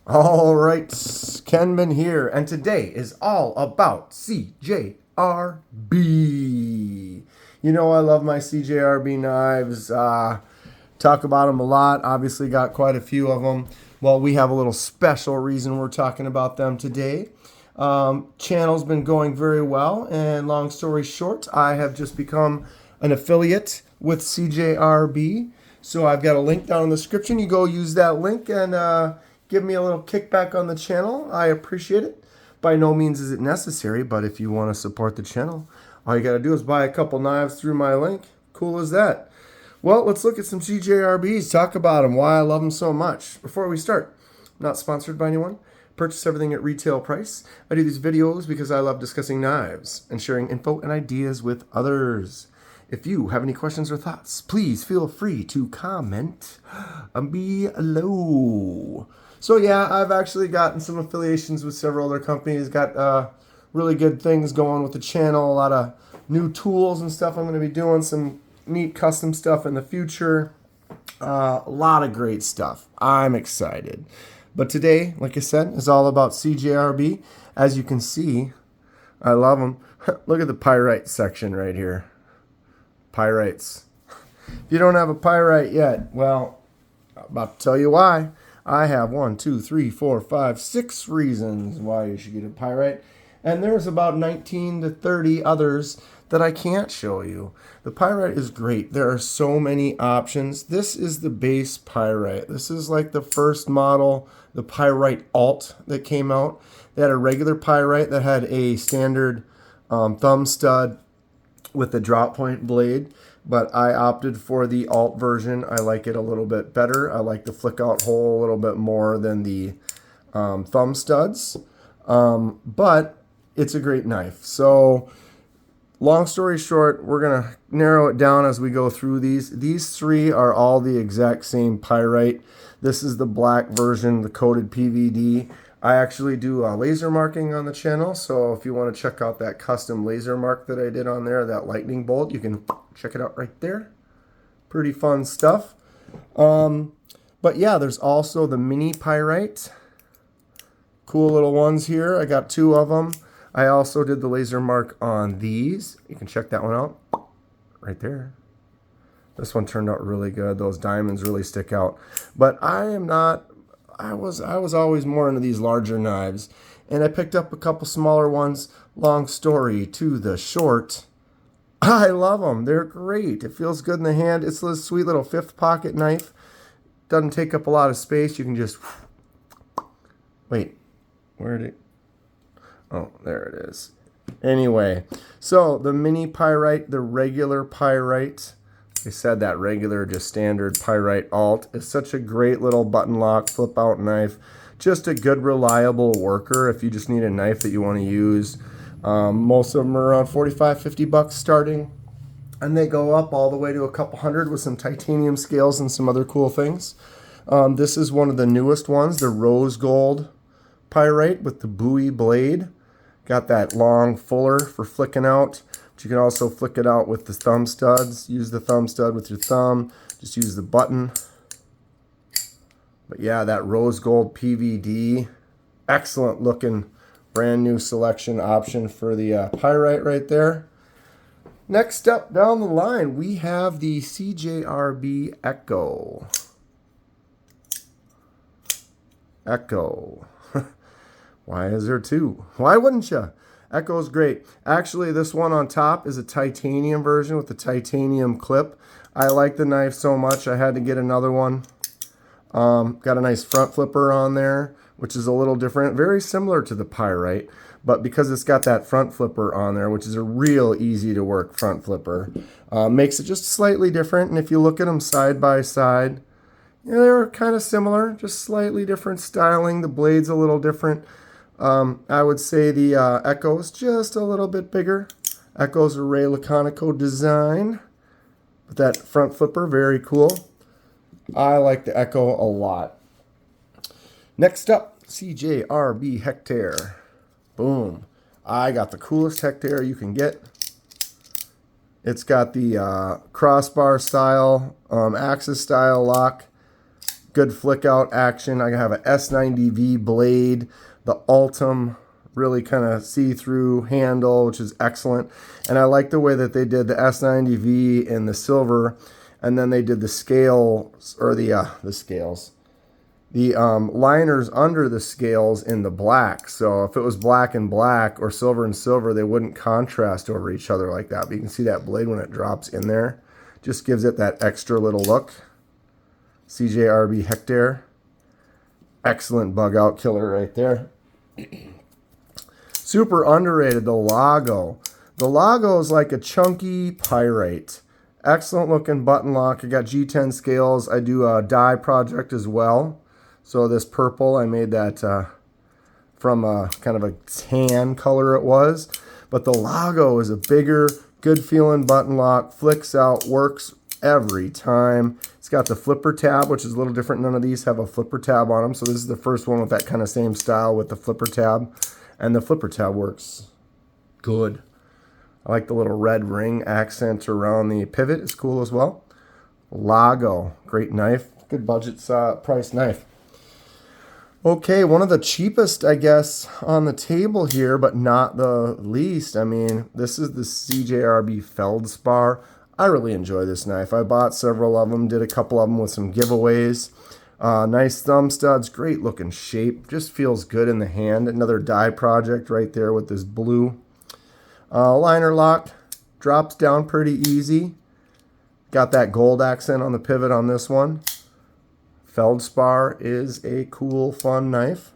All right, Kenman here, and today is all about CJRB. You know, I love my CJRB knives. Talk about them a lot. Obviously, got quite a few of them. Well, we have a little special reason we're talking about them today. Channel's been going very well, and long story short, I have just become an affiliate with CJRB. So I've got a link down in the description. You go use that link and give me a little kickback on the channel. I appreciate it. By no means is it necessary, but if you want to support the channel, all you got to do is buy a couple knives through my link. Cool as that. Well, let's look at some CJRBs, talk about them, why I love them so much. Before we start, I'm not sponsored by anyone. Purchase everything at retail price. I do these videos because I love discussing knives and sharing info and ideas with others. If you have any questions or thoughts, please feel free to comment below. So yeah, I've actually gotten some affiliations with several other companies, got really good things going with the channel, a lot of new tools and stuff I'm going to be doing, some neat custom stuff in the future, a lot of great stuff. I'm excited. But today, like I said, is all about CJRB. As you can see, I love them. Look at the pyrite section right here. Pyrites. If you don't have a pyrite yet, well, I'm about to tell you why. I have 1, 2, 3, 4, 5, 6 reasons why you should get a pyrite. And there's about 19 to 30 others that I can't show you. The pyrite is great. There are so many options. This is the base pyrite. This is like the first model, the pyrite alt that came out. They had a regular pyrite that had a standard thumb stud with the drop point blade, but I opted for the alt version. I like it a little bit better. I like the flick out hole a little bit more than the thumb studs, but it's a great knife. So long story short, we're gonna narrow it down as we go through these. These three are all the exact same pyrite. This is the black version, the coated PVD. I actually do laser marking on the channel, so if you want to check out that custom laser mark that I did on there, that lightning bolt, you can check it out right there. Pretty fun stuff. But yeah, there's also the mini pyrite. Cool little ones here. I got 2 of them. I also did the laser mark on these. You can check that one out right there. This one turned out really good. Those diamonds really stick out. But I am not... I was always more into these larger knives, and I picked up a couple smaller ones. Long story to the short, I love them. They're great. It feels good in the hand. It's a sweet little 5th pocket knife. Doesn't take up a lot of space. You can just... Wait, where did it... Oh, there it is. Anyway, so the mini pyrite, the regular pyrite... I said that regular, just standard pyrite alt is such a great little button lock, flip out knife. Just a good, reliable worker if you just need a knife that you want to use. Most of them are around 45, 50 bucks starting. And they go up all the way to a couple hundred with some titanium scales and some other cool things. This is one of the newest ones, the rose gold pyrite with the buoy blade. Got that long fuller for flicking out. But you can also flick it out with the thumb studs. Use the thumb stud with your thumb. Just use the button. But yeah, that rose gold PVD. Excellent looking brand new selection option for the pyrite right there. Next up down the line, we have the CJRB Echo. Echo. Why is there 2? Why wouldn't you? Echo's great. Actually, this one on top is a titanium version with the titanium clip. I like the knife so much, I had to get another one. Got a nice front flipper on there, which is a little different. Very similar to the pyrite, but because it's got that front flipper on there, which is a real easy to work front flipper, makes it just slightly different. And if you look at them side by side, yeah, they're kind of similar, just slightly different styling. The blade's a little different. I would say the Echo is just a little bit bigger. Echo's a Ray Laconico design. But that front flipper, very cool. I like the Echo a lot. Next up, CJRB Hectare. Boom. I got the coolest hectare you can get. It's got the crossbar style, axis style lock. Good flick out action. I have a S90V blade, the Ultim really kind of see-through handle, which is excellent. And I like the way that they did the S90V in the silver, and then they did the scales, or the scales, the liners under the scales in the black. So if it was black and black or silver and silver, they wouldn't contrast over each other like that. But you can see that blade when it drops in there. Just gives it that extra little look. CJRB Hectare. Excellent bug out killer right there. Super underrated, the Lago. The Lago is like a chunky pyrite. Excellent looking button lock. I got G10 scales. I do a dye project as well. So this purple, I made that from a kind of a tan color it was. But the Lago is a bigger, good feeling button lock. Flicks out, works every time. It's got the flipper tab, which is a little different. None of these have a flipper tab on them. So this is the first one with that kind of same style with the flipper tab. And the flipper tab works good. I like the little red ring accent around the pivot. It's cool as well. Lago, great knife. Good budget price knife. Okay, one of the cheapest, I guess, on the table here, but not the least. I mean, this is the CJRB Feld Spar. I really enjoy this knife. I bought several of them, did a couple of them with some giveaways. Nice thumb studs, great looking shape. Just feels good in the hand. Another dye project right there with this blue. Liner lock, drops down pretty easy. Got that gold accent on the pivot on this one. Feld Spar is a cool, fun knife.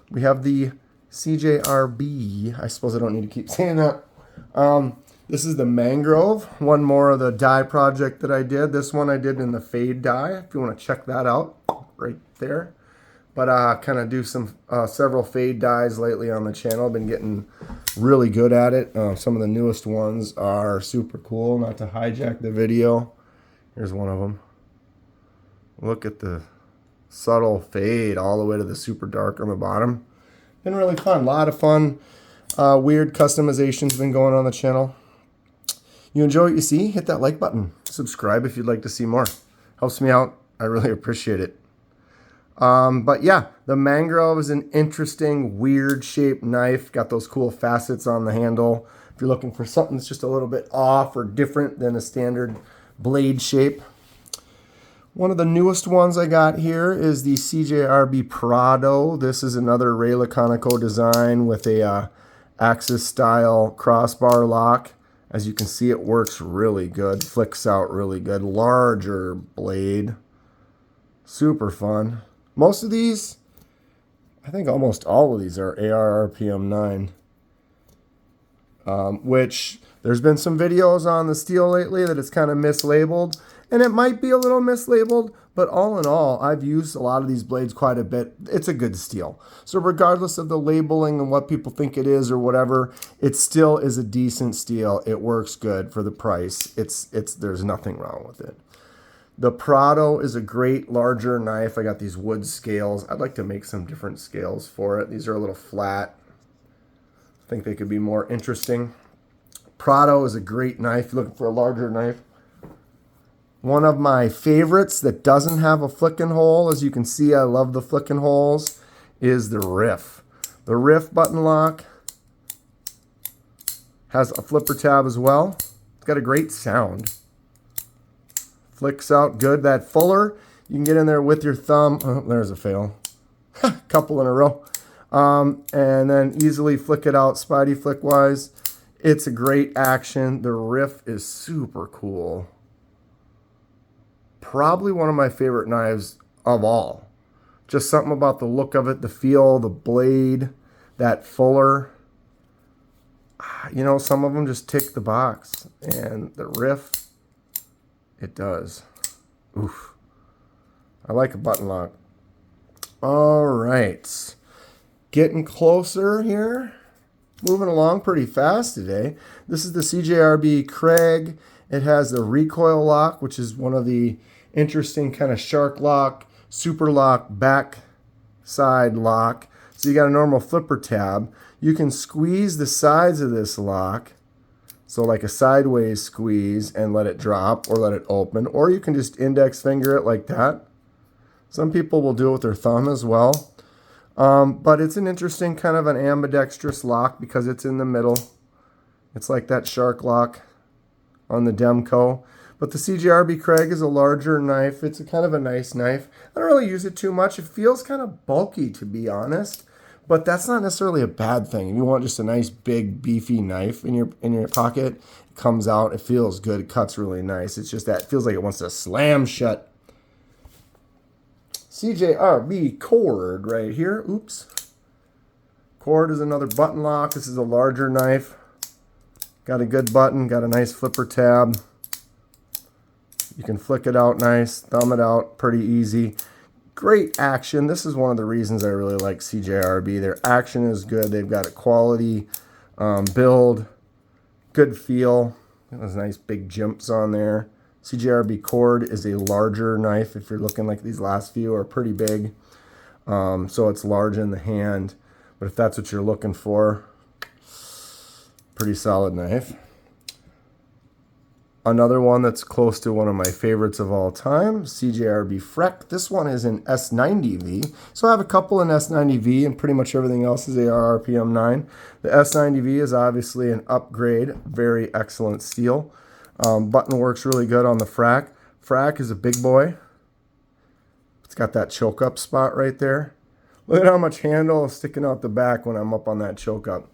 We have the CJRB. I suppose I don't need to keep saying that. This is the Mangrove. One more of the dye project that I did. This one I did in the fade dye, if you want to check that out, right there. But kind of do some several fade dyes lately on the channel. I've been getting really good at it. Some of the newest ones are super cool. Not to hijack the video. Here's one of them. Look at the subtle fade all the way to the super dark on the bottom. Been really fun. A lot of fun, weird customizations been going on the channel. You enjoy what you see? Hit that like button. Subscribe if you'd like to see more. Helps me out. I really appreciate it. But yeah, the Mangrove is an interesting, weird shaped knife. Got those cool facets on the handle. If you're looking for something that's just a little bit off or different than a standard blade shape. One of the newest ones I got here is the CJRB Prado. This is another Ray Laconico design with a Axis style crossbar lock. As you can see, it works really good. Flicks out really good. Larger blade. Super fun. Most of these, I think almost all of these are AR RPM 9. Which there's been some videos on the steel lately that it's kind of mislabeled. And it might be a little mislabeled, but all in all, I've used a lot of these blades quite a bit. It's a good steel. So regardless of the labeling and what people think it is or whatever, it still is a decent steel. It works good for the price. There's nothing wrong with it. The Prado is a great larger knife. I got these wood scales. I'd like to make some different scales for it. These are a little flat. I think they could be more interesting. Prado is a great knife. If you're looking for a larger knife. One of my favorites that doesn't have a flicking hole, as you can see, I love the flicking holes, is the Riff. The Riff button lock has a flipper tab as well. It's got a great sound. Flicks out good. That fuller, you can get in there with your thumb. Oh, there's a fail. Couple in a row. And then easily flick it out Spidey flick wise. It's a great action. The Riff is super cool. Probably one of my favorite knives of all. Just something about the look of it, the feel, the blade, that fuller. You know, some of them just tick the box. And the Riff, it does. Oof. I like a button lock. All right. Getting closer here. Moving along pretty fast today. This is the CJRB Craig. It has the recoil lock, which is one of the interesting kind of shark lock, super lock, back side lock. So you got a normal flipper tab. You can squeeze the sides of this lock, so like a sideways squeeze, and let it drop or let it open. Or you can just index finger it like that. Some people will do it with their thumb as well. But it's an interesting kind of an ambidextrous lock because it's in the middle. It's like that shark lock on the Demco. But the CJRB Craig is a larger knife. It's a kind of a nice knife. I don't really use it too much. It feels kind of bulky, to be honest. But that's not necessarily a bad thing. If you want just a nice, big, beefy knife in your pocket, it comes out. It feels good. It cuts really nice. It's just that it feels like it wants to slam shut. CJRB cord right here. Oops. Cord is another button lock. This is a larger knife. Got a good button. Got a nice flipper tab. You can flick it out nice. Thumb it out pretty easy. Great action. This is one of the reasons I really like CJRB. Their action is good. They've got a quality build. Good feel. Those nice big jumps on there. CJRB cord is a larger knife. If you're looking like these last few are pretty big. So it's large in the hand. But if that's what you're looking for, pretty solid knife. Another one that's close to one of my favorites of all time, CJRB Freck. This one is an S90V. So I have a couple in S90V and pretty much everything else is AR RPM9. The S90V is obviously an upgrade. Very excellent steel. Button works really good on the Freck. Freck is a big boy. It's got that choke up spot right there. Look at how much handle is sticking out the back when I'm up on that choke up.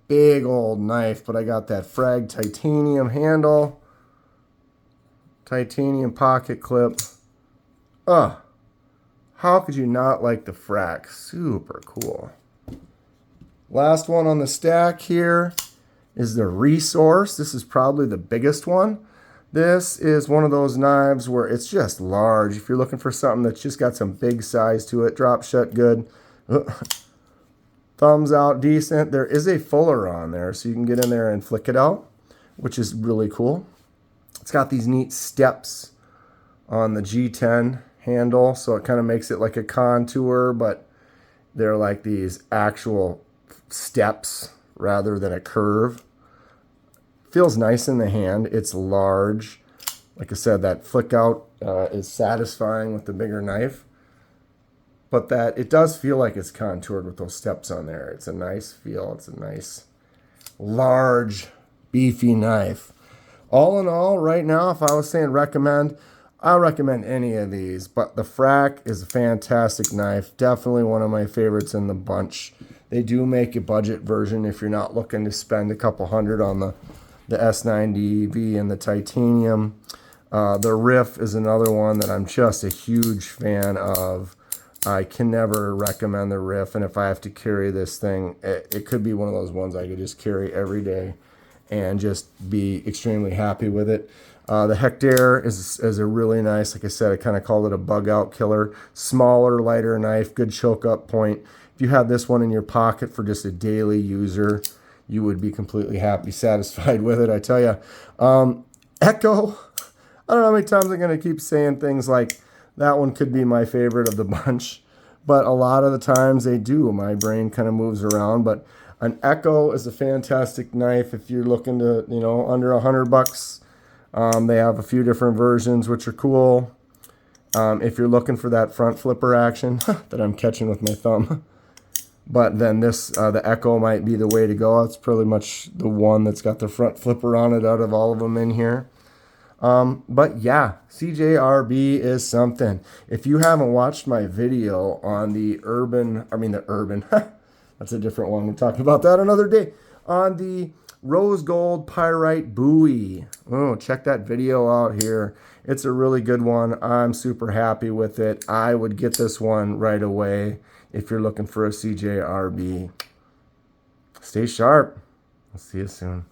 Big old knife, but I got that frag titanium handle, titanium pocket clip. How could you not like the Freck? Super cool. Last one on the stack here is the Resource. This is probably the biggest one. This is one of those knives where it's just large. If you're looking for something that's just got some big size to it, drop shut good. Thumbs out decent. There is a fuller on there, so you can get in there and flick it out, which is really cool. It's got these neat steps on the G10 handle, so it kind of makes it like a contour, but they're like these actual steps rather than a curve. Feels nice in the hand. It's large. Like I said, that flick out is satisfying with the bigger knife. But that it does feel like it's contoured with those steps on there. It's a nice feel. It's a nice, large, beefy knife. All in all, right now, if I was saying recommend, I'll recommend any of these. But the Freck is a fantastic knife. Definitely one of my favorites in the bunch. They do make a budget version if you're not looking to spend a couple hundred on the S90V and the titanium. The Riff is another one that I'm just a huge fan of. I can never recommend the Riff, and if I have to carry this thing, it could be one of those ones I could just carry every day and just be extremely happy with it. The hectare is a really nice, like I said, I kind of call it a bug out killer. Smaller, lighter knife, good choke up point. If you had this one in your pocket for just a daily user, you would be completely happy, satisfied with it, I tell you. Echo, I don't know how many times I'm going to keep saying things like, that one could be my favorite of the bunch, but a lot of the times they do. My brain kind of moves around, but an Echo is a fantastic knife if you're looking to, under $100. They have a few different versions, which are cool. If you're looking for that front flipper action that I'm catching with my thumb, but then the Echo might be the way to go. It's pretty much the one that's got the front flipper on it out of all of them in here. But yeah, CJRB is something. If you haven't watched my video on the urban, that's a different one. We'll talk about that another day. On the rose gold pyrite buoy. Oh, check that video out here. It's a really good one. I'm super happy with it. I would get this one right away if you're looking for a CJRB. Stay sharp. I'll see you soon.